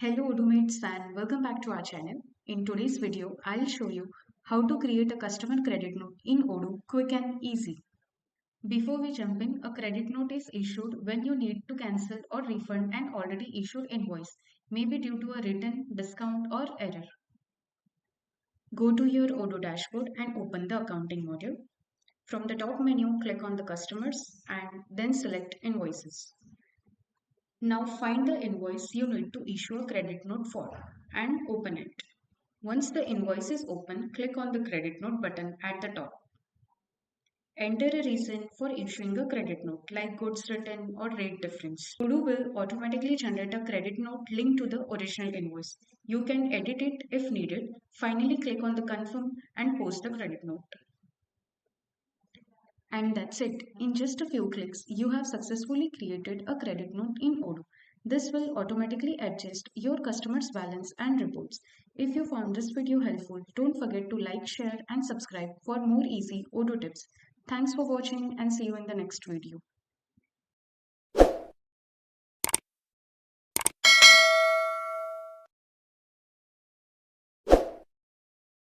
Hello Odomates and welcome back to our channel. In today's video, I'll show you how to create a customer credit note in Odoo quick and easy. Before we jump in, a credit note is issued when you need to cancel or refund an already issued invoice, maybe due to a written discount or error. Go to your Odoo dashboard and open the accounting module. From the top menu, click on the customers and then select invoices. Now find the invoice you need to issue a credit note for and open it. Once the invoice is open, click on the credit note button at the top. Enter a reason for issuing a credit note like goods return or rate difference. Odoo will automatically generate a credit note linked to the original invoice. You can edit it if needed. Finally, click on the confirm and post the credit note. And that's it. In just a few clicks, you have successfully created a credit note in Odoo. This will automatically adjust your customer's balance and reports. If you found this video helpful, don't forget to like, share, and subscribe for more easy Odoo tips. Thanks for watching and see you in the next video.